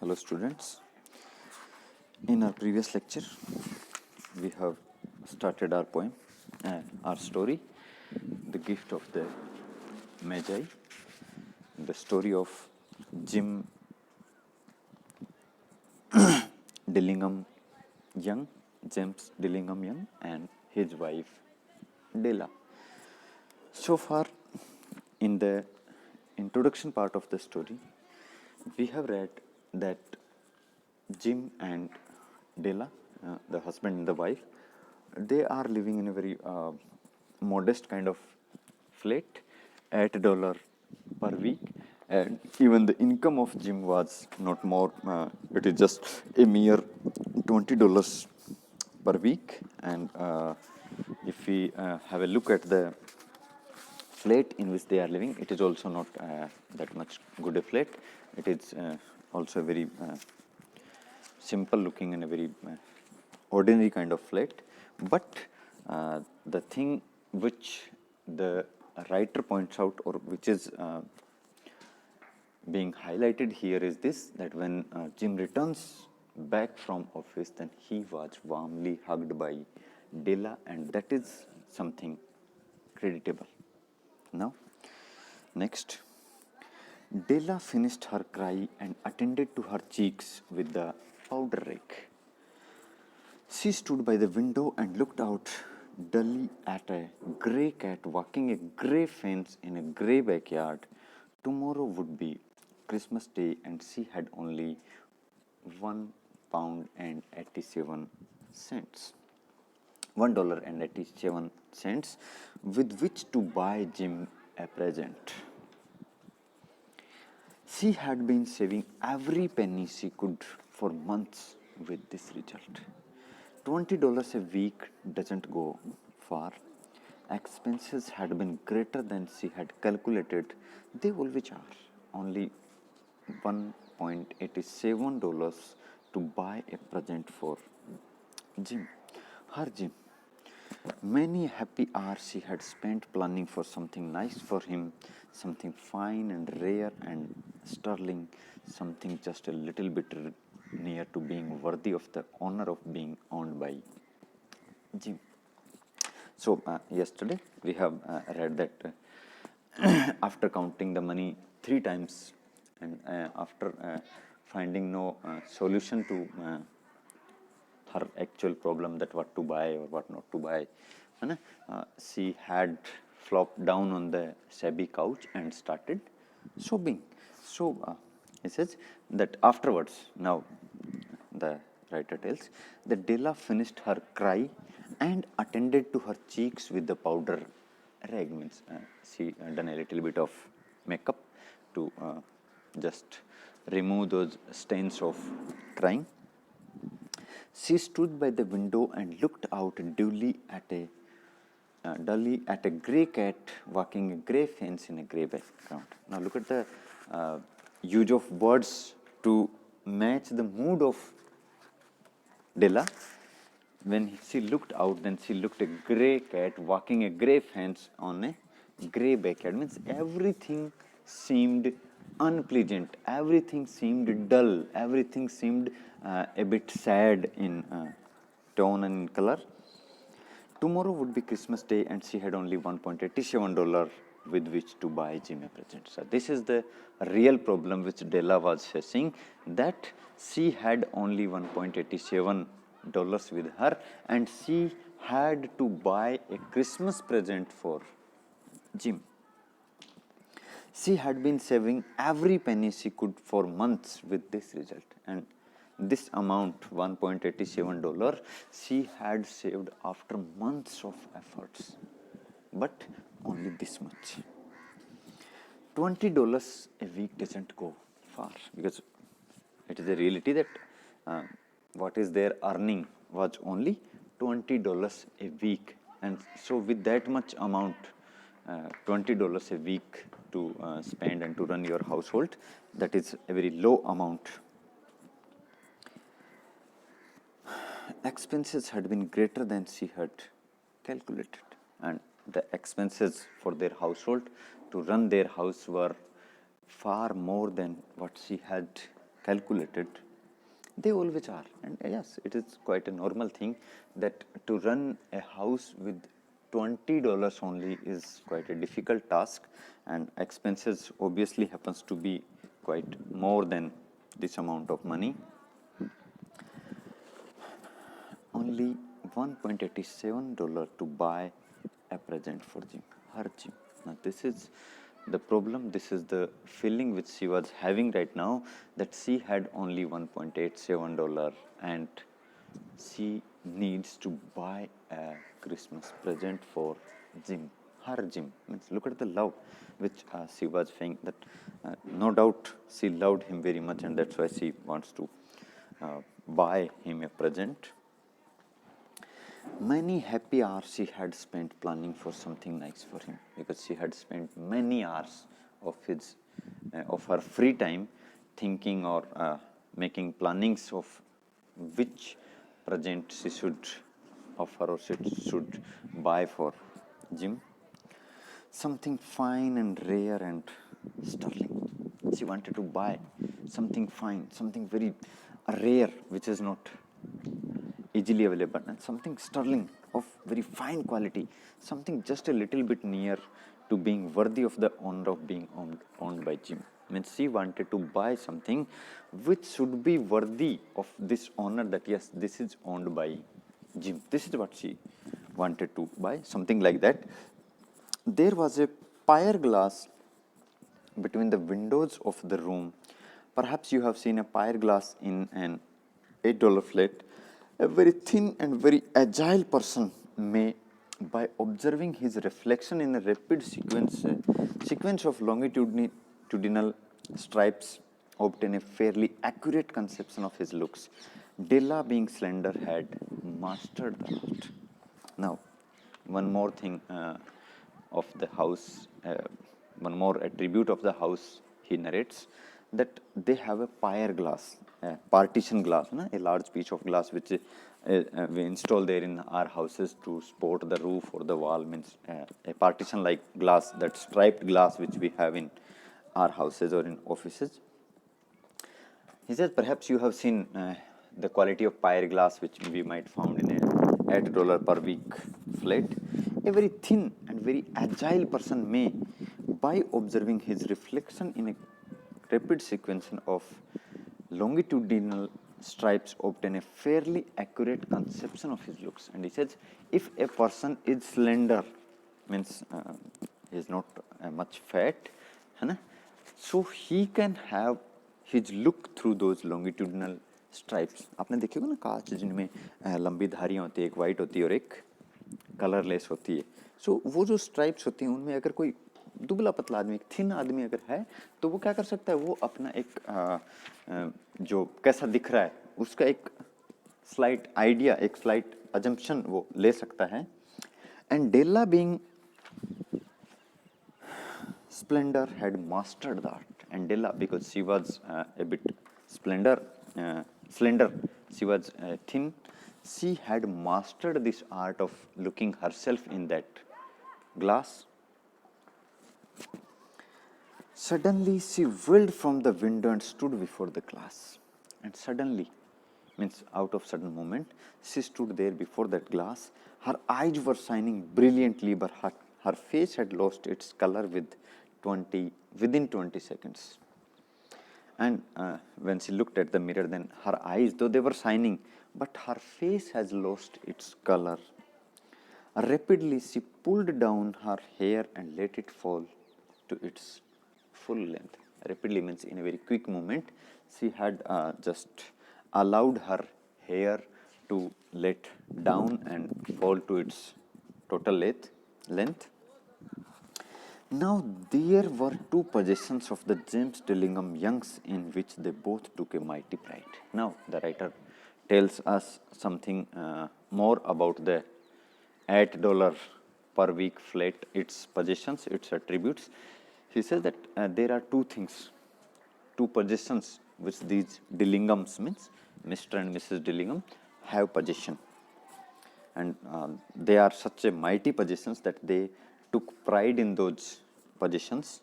Hello students. In our previous lecture, we have started our poem, our story, The Gift of the Magi, the story of Jim Dillingham Young, James Dillingham Young, and his wife Della. So far, in the introduction part of the story, we have read that Jim and Della, the husband and the wife, they are living in a very modest kind of flat, $8 per week, and even the income of Jim was not more. It is just a mere $20 per week, and if we have a look at the flat in which they are living, it is also not that much good a flat. It is also very simple looking and a very ordinary kind of flat. But the thing which the writer points out, or which is being highlighted here, is this: that when Jim returns back from office, then he was warmly hugged by Della, and that is something creditable. Now, next, Della finished her cry and attended to her cheeks with the powder rake. She stood by the window and looked out dully at a grey cat walking a grey fence in a grey backyard. Tomorrow would be Christmas Day, and she had only £1.87. $1.87 with which to buy Jim a present. She had been saving every penny she could for months with this result. $20 a week doesn't go far. Expenses had been greater than she had calculated. They always are. Only $1.87 to buy a present for Jim. Her Jim. Many happy hours she had spent planning for something nice for him, something fine and rare and sterling, something just a little bit near to being worthy of the honor of being owned by Jim. So yesterday we have read that after counting the money 3 times and after finding no solution to her actual problem, that what to buy or what not to buy, she had flopped down on the shabby couch and started sobbing. So he says that afterwards, now the writer tells that Della finished her cry and attended to her cheeks with the powder rag. Means she done a little bit of makeup to just remove those stains of crying. She stood by the window and looked out dully at a grey cat walking a grey fence in a grey background. Now look at the use of words to match the mood of Della. When she looked out, then she looked a grey cat walking a grey fence on a grey backyard. Means everything seemed unpleasant, everything seemed dull, everything seemed a bit sad in tone and in color. Tomorrow would be Christmas Day, and she had only $1.87 with which to buy Jim a present. So this is the real problem which Della was facing, that she had only $1.87 with her, and she had to buy a Christmas present for Jim. She had been saving every penny she could for months with this result, and this amount, $1.87, she had saved after months of efforts, but only this much. $20 a week doesn't go far, because it is a reality that what is their earning was only $20 a week, and so with that much amount, $20 a week to spend and to run your household, that is a very low amount. Expenses had been greater than she had calculated, and the expenses for their household to run their house were far more than what she had calculated. They always are. And yes, it is quite a normal thing that to run a house with $20 only is quite a difficult task, and expenses obviously happens to be quite more than this amount of money. Only $1.87 to buy a present for Jim, her Jim. Now this is the problem, this is the feeling which she was having right now, that she had only $1.87 and she needs to buy a Christmas present for Jim, her Jim. Means look at the love which she was saying, that no doubt she loved him very much, and that's why she wants to buy him a present. Many happy hours she had spent planning for something nice for him, because she had spent many hours of her free time thinking or making plannings of which present she should offer or should buy for Jim. Something fine and rare and sterling. She wanted to buy something fine, something very rare, which is not easily available, and something sterling of very fine quality, something just a little bit near to being worthy of the honor of being owned by Jim. Means she wanted to buy something which should be worthy of this honor, that yes, this is owned by Jim. This is what she wanted to buy, something like that. There was a pier glass between the windows of the room. Perhaps you have seen a pier glass in an $8 flat. A very thin and very agile person may, by observing his reflection in a rapid sequence of longitudinal stripes, obtain a fairly accurate conception of his looks. Della, being slender, had mastered the art. Now, one more thing of the house, one more attribute of the house he narrates, that they have a pier glass, a partition glass, a large piece of glass which we install there in our houses to support the roof or the wall. Means a partition like glass, that striped glass which we have in our houses or in offices. He says perhaps you have seen the quality of pier glass which we might find in a $8 per week flat. A very thin and very agile person may, by observing his reflection in a rapid sequence of longitudinal stripes, obtain a fairly accurate conception of his looks. And he says, if a person is slender, means he is not much fat, so he can have his look through those longitudinal stripes. आपने देखी होगा ना कांच जिनमें लंबी धारियाँ होती है, एक वाइट होती है और एक कलरलेस होती है. सो वो जो स्ट्राइप्स होती हैं उनमें अगर कोई दुबला पतला आदमी, एक थिन आदमी अगर है, तो वो क्या कर सकता है, वो अपना एक जो कैसा दिख रहा है उसका एक स्लाइट आइडिया, एक स्लाइट अजम्पशन वो ले सकता है. And Della being splendor had mastered the art. And Della, because she was a bit slender, she was thin, she had mastered this art of looking herself in that glass. Suddenly she whirled from the window and stood before the glass. And suddenly, means out of sudden moment, she stood there before that glass. Her eyes were shining brilliantly, but her face had lost its color within 20 seconds. And when she looked at the mirror, then her eyes, though they were shining, but her face has lost its color. Rapidly, she pulled down her hair and let it fall to its full length. Rapidly means in a very quick moment, she had just allowed her hair to let down and fall to its total length. Now there were two possessions of the James Dillingham Youngs in which they both took a mighty pride. Now the writer tells us something more about the $8 per week flat, its possessions, its attributes. He says that there are two things, two possessions which these Dillinghams, means Mr. and Mrs. Dillingham, have possession. And they are such a mighty possessions that they took pride in those possessions.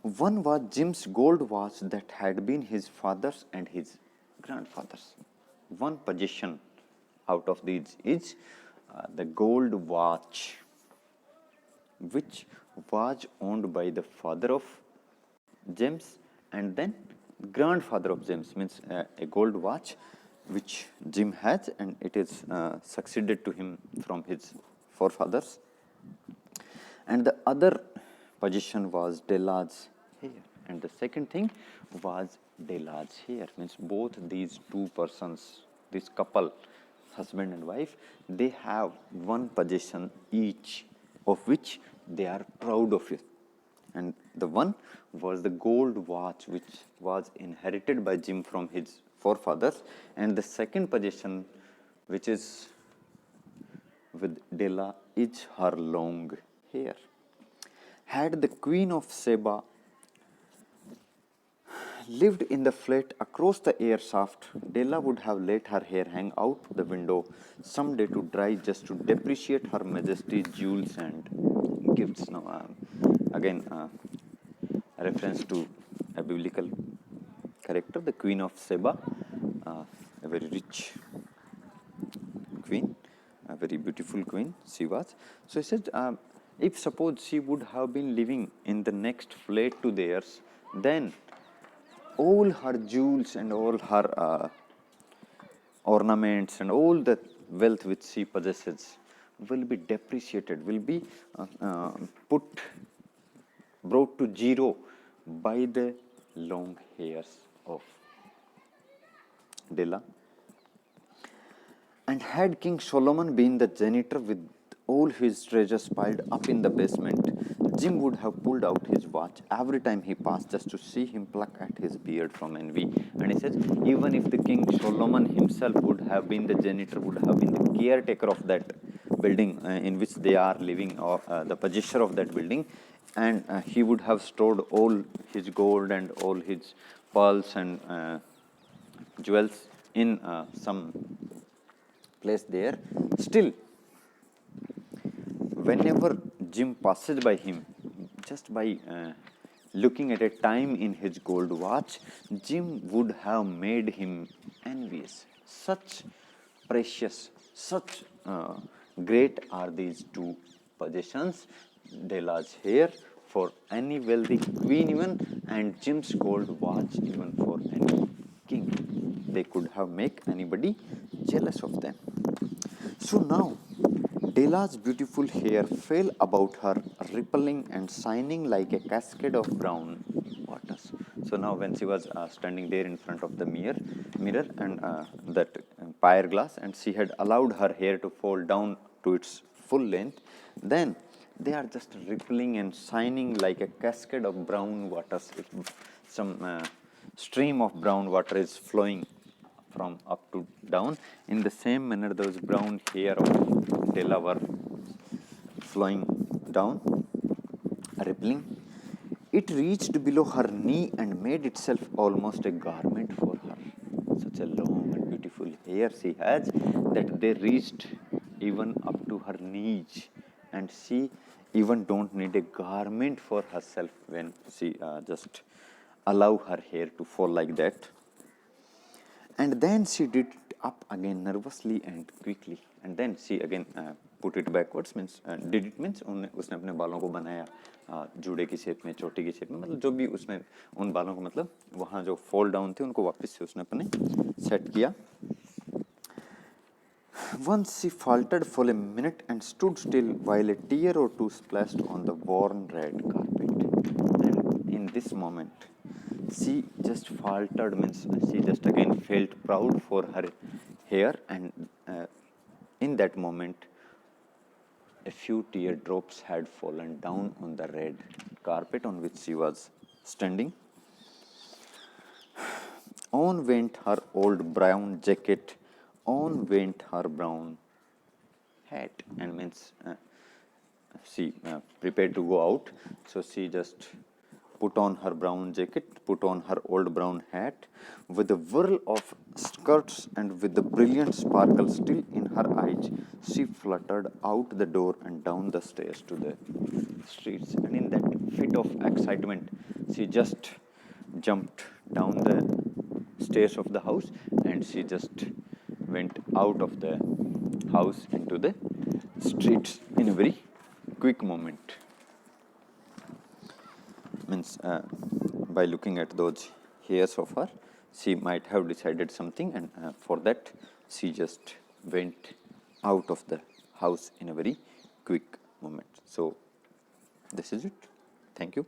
One was Jim's gold watch that had been his father's and his grandfather's. One possession out of these is the gold watch, which was owned by the father of James and then grandfather of James, means a gold watch which Jim has, and it is succeeded to him from his forefathers. And the other position was Delage hair, and the second thing was Delage hair, means both these two persons, this couple, husband and wife, they have one possession each, of which they are proud of it. And the one was the gold watch, which was inherited by Jim from his forefathers, and the second possession, which is with Della, is her long hair. Had the Queen of Sheba lived in the flat across the air shaft, Della would have let her hair hang out the window some day to dry, just to depreciate her majesty's jewels and gifts. Now, again, a reference to a biblical character, the Queen of Sheba, a very rich queen, a very beautiful queen she was. So he said, if suppose she would have been living in the next flat to theirs, then all her jewels and all her ornaments and all the wealth which she possesses will be depreciated, will be brought to zero by the long hairs of Della. And had King Solomon been the janitor with all his treasures piled up in the basement, Jim would have pulled out his watch every time he passed, just to see him pluck at his beard from envy. And he says, even if the King Solomon himself would have been the janitor, would have been the caretaker of that building in which they are living, or the possessor of that building, and he would have stored all his gold and all his pearls and jewels in some place there, still whenever Jim passes by him, just by looking at a time in his gold watch, Jim would have made him envious. Such precious, such great are these two possessions, Della's hair for any wealthy queen even, and Jim's gold watch even for any king. They could have make anybody jealous of them. So now Della's beautiful hair fell about her, rippling and shining like a cascade of brown waters. So now when she was standing there in front of the mirror and that pyre glass, and she had allowed her hair to fall down to its full length, then they are just rippling and shining like a cascade of brown waters. If some stream of brown water is flowing from up to down, in the same manner those brown hair of Della were flowing down, rippling. It reached below her knee and made itself almost a garment for her. Such a long and beautiful hair she has that they reached even up to her knees, and she even don't need a garment for herself when she just allow her hair to fall like that. And then she did it up again nervously and quickly, and then she again put it backwards, means did it means उसने अपने बालों को बनाया जूड़े की shape में, चोटी की शेप में, मतलब जो भी उसमें उन बालों को, मतलब वहाँ जो फॉल डाउन थे उनको वापस से उसने अपने सेट किया. Once she faltered for a minute and stood still while a tear or two splashed on the worn red carpet. And in this moment, she just faltered, means she just again felt proud for her hair, and in that moment, a few teardrops had fallen down on the red carpet on which she was standing. On went her old brown jacket, on went her brown hat, and means she prepared to go out. So she just put on her brown jacket, put on her old brown hat, with a whirl of skirts and with the brilliant sparkle still in her eyes, she fluttered out the door and down the stairs to the streets. And in that fit of excitement, she just jumped down the stairs of the house and she just went out of the house into the streets in a very quick moment. Means by looking at those hairs of her, she might have decided something, and for that she just went out of the house in a very quick moment. So this is it. Thank you.